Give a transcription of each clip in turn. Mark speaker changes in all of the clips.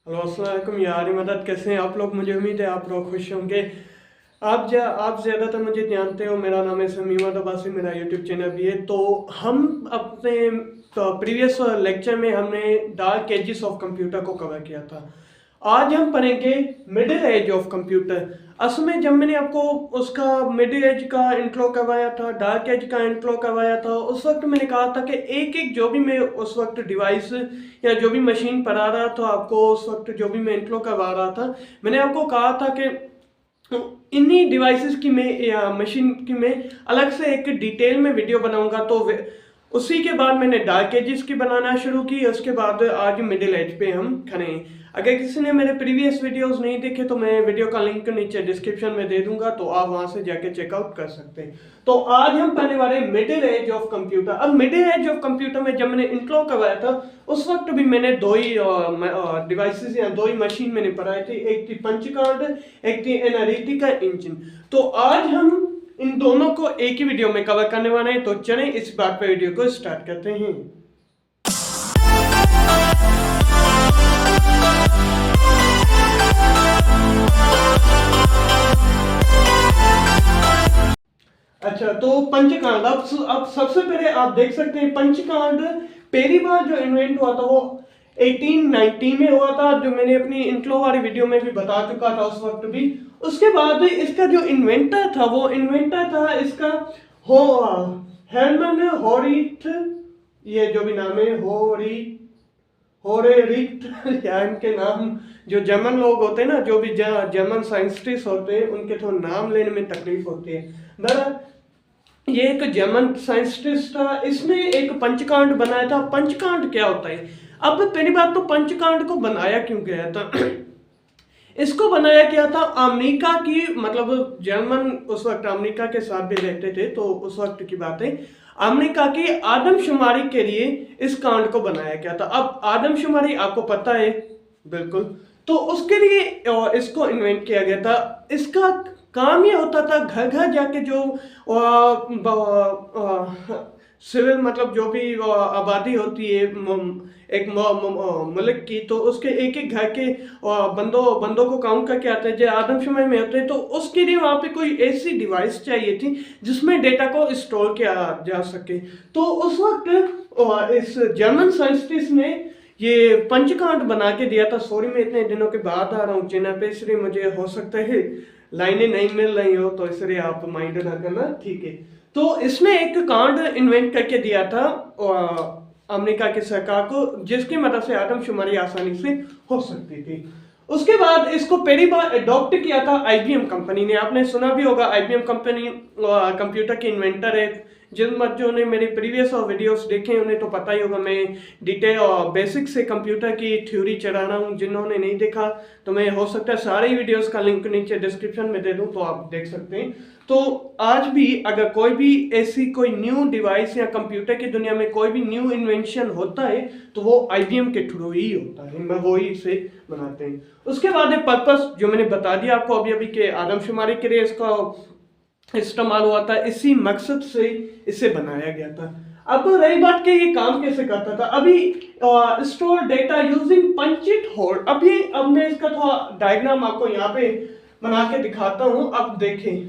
Speaker 1: Hello अस्सलाम वालेकुम यार मदद कैसे हैं आप लोग। मुझे उम्मीद है आप लोग खुश होंगे। आप ज़्यादातर मुझे जानते हो, मेरा नाम है समीम अब्बासी, मेरा यूट्यूब चैनल भी है। तो हम अपने प्रीवियस लेक्चर में हमने डार्क एजेस ऑफ कंप्यूटर को कवर किया था। आज हम पढ़ेंगे मिडिल एज ऑफ कंप्यूटर। असल में जब मैंने आपको उसका मिडिल एज का इंट्रो करवाया था, डार्क एज का इंट्रो करवाया था, उस वक्त मैंने कहा था कि एक एक जो भी मैं उस वक्त डिवाइस या जो भी मशीन पढ़ा रहा था आपको, उस वक्त जो भी मैं इंट्रो करवा रहा था, मैंने आपको कहा था कि इन्हीं डिवाइसेस की मैं या मशीन की मैं अलग से एक डिटेल में वीडियो बनाऊंगा। तो उसी के बाद मैंने डार्क एजेस की बनाना शुरू की। उसके बाद आज मिडिल एज पे हम खड़े हैं। अगर किसी ने मेरे प्रीवियस वीडियोस नहीं देखे तो मैं वीडियो का लिंक नीचे डिस्क्रिप्शन में दे दूंगा, तो आप वहां से जाके चेकआउट कर सकते हैं। तो आज हम पढ़ने वाले मिडिल एज ऑफ कंप्यूटर। अब मिडिल एज ऑफ कंप्यूटर में जब मैंने इंट्रो करवाया था उस वक्त भी मैंने दो ही डिवाइसेस या दो ही मशीन मैंने पढ़ाई थी, एक थी पंच कार्ड, एक थी एनालिटिका इंजन। तो आज हम इन दोनों को एक ही वीडियो में कवर करने वाले हैं। तो चलें इस बात पर वीडियो को स्टार्ट करते हैं। अच्छा, तो पंचकांड। अब सबसे पहले आप देख सकते हैं पंचकांड पहली बार जो इन्वेंट हुआ था वो 1890 में हुआ था, जो मैंने अपनी इंट्रो वाली वीडियो में भी बता चुका था उस वक्त भी। उसके बाद इसका जो इन्वेंटर था वो इन्वेंटर था इसका हो हेरमन होरिथ, ये जो भी नाम है होरेरिथ या इनके नाम जो जर्मन लोग होते हैं ना, जो भी जर्मन साइंटिस्ट होते हैं, उनके थोड़ा नाम लेने में तकलीफ होती है। दरअसल ये एक जर्मन साइंटिस्ट था, इसने एक पंचकांड बनाया था। पंचकांड क्या होता है? अब पहली बात तो पंचकांड को बनाया क्यों गया था? इसको बनाया गया था अमेरिका की, मतलब जर्मन उस वक्त अमेरिका के साथ भी रहते थे, तो उस वक्त की बात है, अमेरिका की आदमशुमारी के लिए इस कांड को बनाया गया था। अब आदमशुमारी आपको पता है बिल्कुल, तो उसके लिए इसको इन्वेंट किया गया था। इसका काम ये होता था घर घर जाके जो सिविल, मतलब जो भी आबादी होती है एक मुल्क की, तो उसके एक एक घर के बंदों को काउंट करके आते हैं जो आदमशुमारी में होते हैं। तो उसके लिए वहाँ पे कोई ऐसी डिवाइस चाहिए थी जिसमें डेटा को स्टोर किया जा सके। तो उस वक्त इस जर्मन साइंटिस्ट ने ये पंचकांड बना के दिया था। सॉरी मैं इतने दिनों के बाद आ रहा हूँ चैनल पे, इसलिए मुझे हो सकता है लाइनें नहीं मिल रही हो, तो इसलिए आप माइंड ना करना, ठीक है। तो इसने एक कांड इन्वेंट करके दिया था अमेरिका की सरकार को, जिसकी मदद से आदमशुमारी आसानी से हो सकती थी। उसके बाद इसको पहली बार अडॉप्ट किया था आईबीएम कंपनी ने। आपने सुना भी होगा, आईबीएम कंपनी कंप्यूटर की इन्वेंटर है। जिन बच्चों ने मेरी प्रीवियस वीडियोस देखे उन्हें तो पता ही होगा, मैं डिटेल और बेसिक से कंप्यूटर की थ्योरी चढ़ा रहा हूँ। जिन्होंने नहीं देखा तो मैं हो सकता है सारे वीडियोस का लिंक नीचे डिस्क्रिप्शन में दे दूँ, तो आप देख सकते हैं। तो आज भी अगर कोई भी ऐसी कोई न्यू डिवाइस या कंप्यूटर की दुनिया में कोई भी न्यू इन्वेंशन होता है तो वो आईबीएम के थ्रू ही होता है, मैं वो ही इसे बनाते हैं। उसके बाद पर्पस जो मैंने बता दिया आपको अभी अभी के आदमशुमारी के लिए इसका इस्तेमाल हुआ था, इसी मकसद से इसे बनाया गया था। अब रही बात कि ये काम कैसे करता था। अभी स्टोर डेटा यूजिंग पंचिट होल। अब मैं इसका थोड़ा डायग्राम आपको यहाँ पे बना के दिखाता हूँ। अब देखें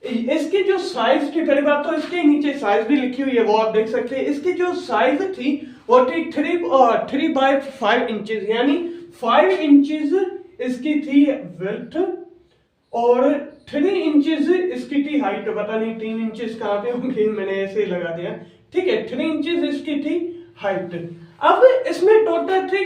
Speaker 1: इसकी जो साइज की, पहली बात तो इसके नीचे साइज भी लिखी हुई है, वो आप देख सकते हैं। इसकी जो साइज थी वो थी 3 by 5 इंचेस, यानी 5 इंचेस इसकी थी विड्थ और 3 इंचेस इसकी थी हाइट। पता नहीं 3 इंचेस कहाँ पे होंगे, मैंने ऐसे ही लगा दिया, ठीक है। 3 इंचेस इसकी थी हाइट। अब इसमें टोटल थे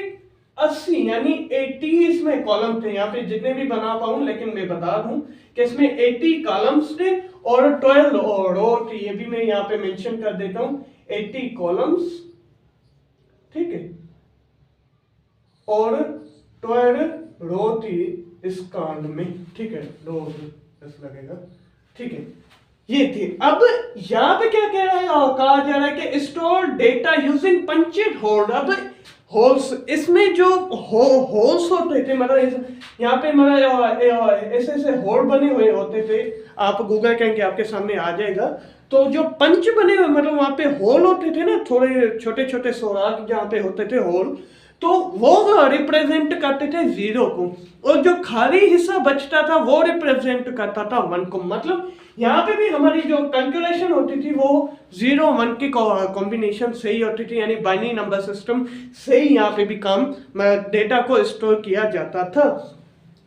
Speaker 1: 80 यानी 80 इसमें कॉलम थे। यहाँ पे जितने भी बना पाऊं, लेकिन मैं बता दूं कि इसमें 80 कॉलम्स थे और 12 रो थी। ये भी मैं यहाँ पे मेंशन कर देता हूं, 80 कॉलम्स, ठीक है, और 12 रो थी इस कांड में, ठीक है। रो लगेगा, ठीक है, ये थी। अब यहाँ पे क्या कह रहा है, कहा जा रहा है कि store data using Panchet hold. अब होल्स, इसमें जो होल्स होते थे, मतलब यहाँ पे मतलब ऐसे ऐसे होल बने हुए होते थे। आप गूगल करेंगे आपके सामने आ जाएगा। तो जो पंच बने हुए, मतलब वहाँ पे होल होते थे ना, थोड़े छोटे छोटे सुराख जहाँ पे होते थे होल, तो वो रिप्रेजेंट करते थे 0 को, और जो खाली हिस्सा बचता था वो रिप्रेजेंट करता था 1 को। मतलब यहाँ पे भी हमारी जो कैलकुलेशन होती थी वो 0 1 की कॉम्बिनेशन से ही होती थी, यानी बाइनरी नंबर सिस्टम से ही यहाँ पे भी काम डेटा को स्टोर किया जाता था।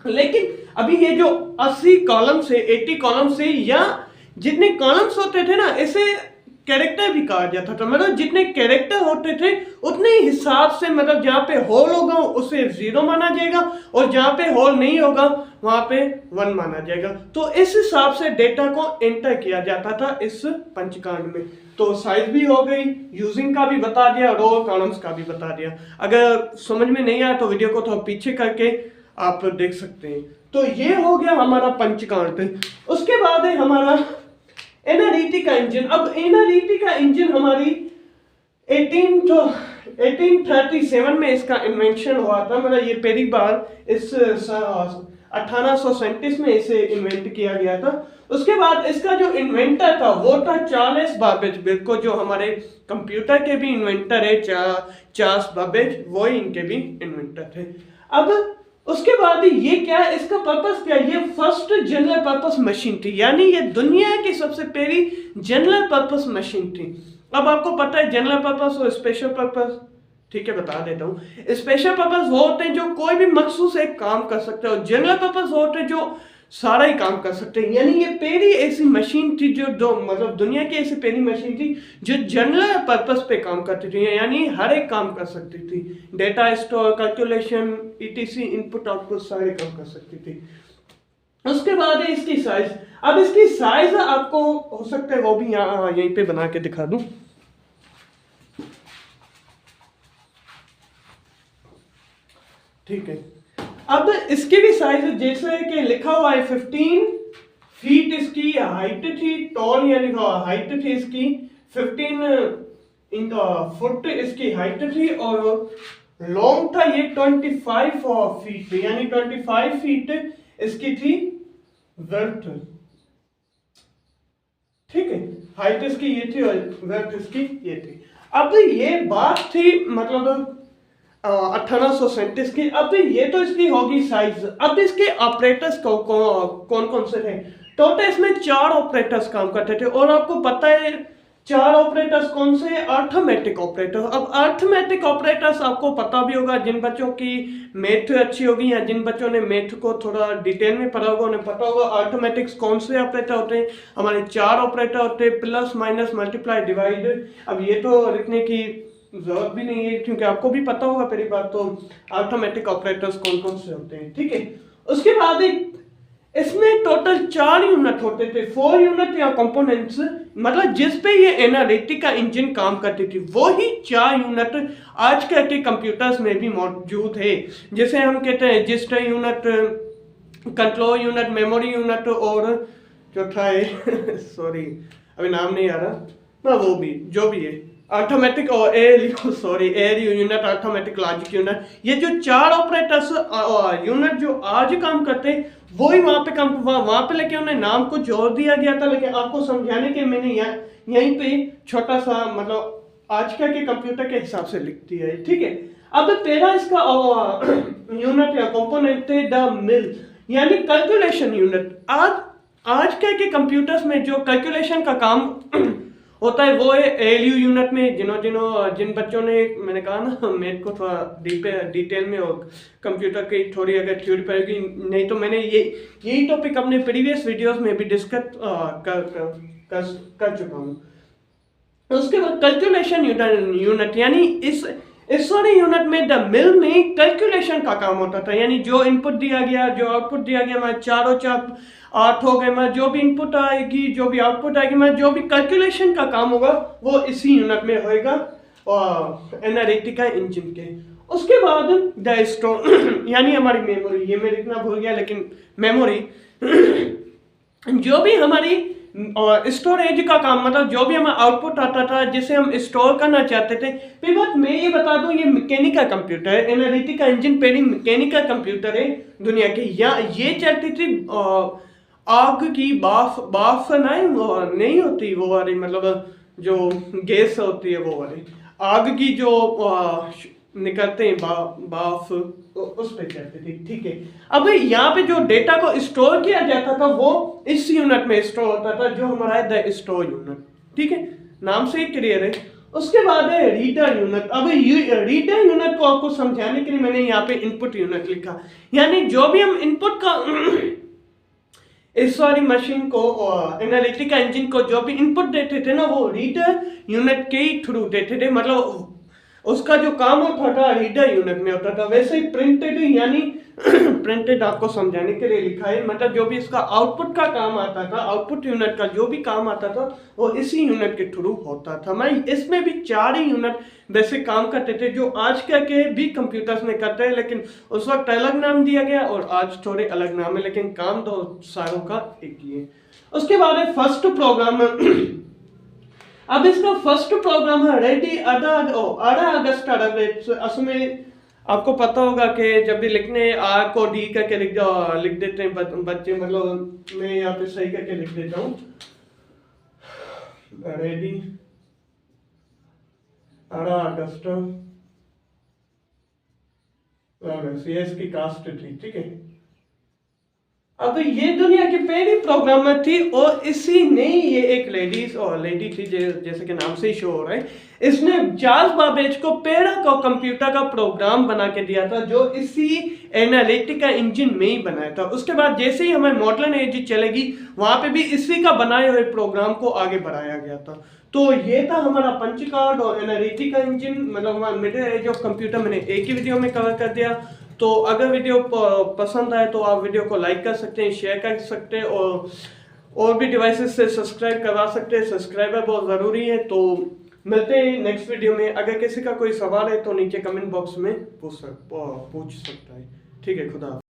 Speaker 1: लेकिन अभी ये जो 80 कॉलम से 80 कॉलम से, या जितने कॉलम्स होते थे ना, इसे कैरेक्टर भी कहा जाता था। मतलब जितने कैरेक्टर होते थे उतने ही हिसाब से, मतलब जहाँ पे होल होगा उसे 0 माना जाएगा, और जहाँ पे होल नहीं होगा वहां पे 1 माना जाएगा। तो इस हिसाब से डेटा को एंटर किया जाता था इस पंचकांड में। तो साइज भी हो गई, यूजिंग का भी बता दिया, रो कॉलम्स का भी बता दिया। अगर समझ में नहीं आया तो वीडियो को थोड़ा पीछे करके आप देख सकते हैं। तो ये हो गया हमारा पंचकांड। उसके बाद है हमारा एनालिटिका इंजन। अब एनालिटिका इंजन हमारी 1837 में इसका इन्वेंशन हुआ था। मतलब ये पहली बार इस 1837 में इसे इन्वेंट किया गया था। उसके बाद इसका जो इन्वेंटर था वो था चार्ल्स बाबेज। बिल्कुल जो हमारे कंप्यूटर के भी इन्वेंटर है चार्ल्स बाबेज, वो ही इनके भी इन्वेंटर थे। अब उसके बाद ये क्या है, इसका पर्पस क्या है? ये फर्स्ट जनरल पर्पस मशीन थी, यानी ये दुनिया की सबसे पहली जनरल पर्पस मशीन थी। अब आपको पता है जनरल पर्पस और स्पेशल पर्पस, ठीक है बता देता हूँ। स्पेशल पर्पस वो होते हैं जो कोई भी मखसूस एक काम कर सकते हैं, और जनरल पर्पस वो होते हैं जो सारा ही काम कर सकते हैं। यानी ये पहली ऐसी मशीन थी जो मतलब दुनिया की ऐसी पहली मशीन थी जो जनरल पर्पस पे काम करती थी, यानी हर एक काम कर सकती थी। Data store, calculation, etc, input output सारे काम कर सकती थी। उसके बाद है इसकी साइज। अब इसकी साइज आपको हो सकता है वो भी यहीं पे बना के दिखा दूं। ठीक है, अब इसकी भी साइज जैसे कि लिखा हुआ है 15 फीट इसकी हाइट थी, टॉल यानी हाइट थी इसकी 15 फुट इसकी हाइट थी, और लॉन्ग था ये 25 फीट, यानी 25 फीट इसकी थी वर्थ। ठीक है, हाइट इसकी ये थी और वर्थ इसकी ये थी। अब ये बात थी मतलब 1837 की। अब ये तो इसकी होगी साइज। अब इसके ऑपरेटर्स कौन कौन से थे? टोटल इसमें 4 ऑपरेटर्स काम करते थे, और आपको पता है 4 ऑपरेटर्स कौन से? Arithmetic operator. अब अर्थमेटिक ऑपरेटर्स आपको पता भी होगा, जिन बच्चों की मैथ अच्छी होगी या जिन बच्चों ने मैथ को थोड़ा डिटेल में पढ़ा होगा उन्हें पता होगा अर्थमेटिक्स कौन से ऑपरेटर होते हैं। हमारे 4 ऑपरेटर होते हैं, प्लस, माइनस, मल्टीप्लाई, डिवाइड। अब ये तो लिखने की जरूरत भी नहीं है क्योंकि आपको भी पता होगा पहली बात तो अर्थमेटिक ऑपरेटर्स कौन कौन से होते हैं। ठीक है, उसके बाद इसमें टोटल 4 यूनिट होते थे, 4 यूनिट या कंपोनेंट्स। मतलब जिस पे ये एनालिटिका इंजन काम करती थी वो ही 4 यूनिट आज के कंप्यूटर्स में भी मौजूद है। जैसे हम कहते हैं register unit, control unit, memory unit, और चौथा है सॉरी अभी नाम नहीं आ रहा ना, वो भी जो भी है ऑटोमेटिक और एआरयू यूनिट, ऑटोमेटिक लॉजिक यूनिट। ये जो 4 ऑपरेटर्स यूनिट जो आज काम करते हैं वो ही वहाँ पे लेके उन्हें नाम को जोड़ दिया गया था। लेकिन आपको समझाने के मैंने यहीं पे छोटा सा मतलब आज के कंप्यूटर के हिसाब से लिख दिया है। ठीक है, अब पहला इसका यूनिट या कंपोनेंट है द मिल, यानी कैलकुलेशन यूनिट। आज के कंप्यूटर्स में जो कैलकुलेशन का काम होता है वो है एएलयू यूनिट में। जिन बच्चों ने, मैंने कहा ना मैथ को थोड़ा डिटेल में और कंप्यूटर की थोड़ी अगर थ्योरी पड़ेगी, नहीं तो मैंने यही टॉपिक अपने प्रीवियस वीडियोस में भी डिस्कस कर चुका हूँ। उसके बाद कैलकुलेशन यूनिट, यानी इस सारे यूनिट में द मिल में कैलकुलेशन का काम होता था। यानी जो इनपुट दिया गया, जो आउटपुट दिया गया, मैं चारों 8 हो गए, मैं जो भी इनपुट आएगी, जो भी आउटपुट आएगी, मैं जो भी कैलकुलेशन का काम होगा वो इसी यूनिट में होएगा और एनालिटिका इंजन के। उसके बाद द स्टोर यानी हमारी मेमोरी, ये मैं लिखना भूल गया लेकिन मेमोरी जो भी हमारी स्टोरेज का काम, मतलब जो भी हमें आउटपुट आता था जिसे हम स्टोर करना चाहते थे। फिर बात मैं ये बता दूं, ये मैकेनिकल कंप्यूटर है, एनालिटिका इंजन पहली मैकेनिकल कंप्यूटर है दुनिया की। या ये चलती थी आग की बाफ नहीं होती वो वाली, मतलब जो गैस होती है वो वाली आग की जो निकलते हैं बाफ उस पे चलते थे, ठीक है। अब यहाँ पे जो डेटा को स्टोर किया जाता था वो इस यूनिट में स्टोर होता था जो हमारा है द स्टोर यूनिट, ठीक है, नाम से ही क्लियर है। उसके बाद है रीडर यूनिट। अब रीडर यूनिट को आपको समझाने के लिए मैंने यहाँ पे इनपुट यूनिट लिखा, यानी जो भी हम इनपुट का इस वाली मशीन को एनालिटिका इंजन को जो भी इनपुट देते थे ना वो रीडर यूनिट के ही थ्रू देते थे, मतलब उसका जो काम होता था रीडर यूनिट में होता था। वैसे ही प्रिंटेड यानी प्रिंटेड आपको समझाने के लिए लिखा है, मतलब जो भी इसका आउटपुट का काम आता था, आउटपुट यूनिट का जो भी काम आता था वो इसी यूनिट के थ्रू होता था। मैं इसमें भी 4 ही यूनिट वैसे काम करते थे जो आज के भी कंप्यूटर्स में करते हैं, लेकिन उस वक्त अलग नाम दिया गया और आज थोड़े अलग नाम है, लेकिन काम तो सारों का एक ही है। उसके बाद है फर्स्ट प्रोग्राम। अब इसका फर्स्ट प्रोग्राम है रेडी 8 अगस्त उसमें आपको पता होगा कि जब भी लिखने आ को डी करके लिख देते हैं बच्चे, मतलब मैं यहाँ पे सही करके लिख देता हूँ रेडी 8 अगस्त सीएस की कास्ट थी, ठीक है। अब ये दुनिया की पहली प्रोग्रामर थी और इसी ने ये एक लेडी थी जैसे कि नाम से ही शो हो रहा है, इसने चार्ल्स बाबेज को पहला को कंप्यूटर का प्रोग्राम बना के दिया था जो इसी एनालिटिका इंजन में ही बनाया था। उसके बाद जैसे ही हमें मॉडर्न एज चलेगी वहां पे भी इसी का बनाए हुए प्रोग्राम को आगे बढ़ाया गया था। तो ये था हमारा पंच कार्ड और एनालिटिका इंजन, मतलब हमारा मिडिल एज ऑफ कंप्यूटर मैंने एक ही वीडियो में कवर कर दिया। तो अगर वीडियो पसंद आए तो आप वीडियो को लाइक कर सकते हैं, शेयर कर सकते हैं और भी डिवाइसेस से सब्सक्राइब करवा सकते हैं। सब्सक्राइबर बहुत ज़रूरी है। तो मिलते हैं नेक्स्ट वीडियो में। अगर किसी का कोई सवाल है तो नीचे कमेंट बॉक्स में पूछ सकता है। ठीक है, खुदा।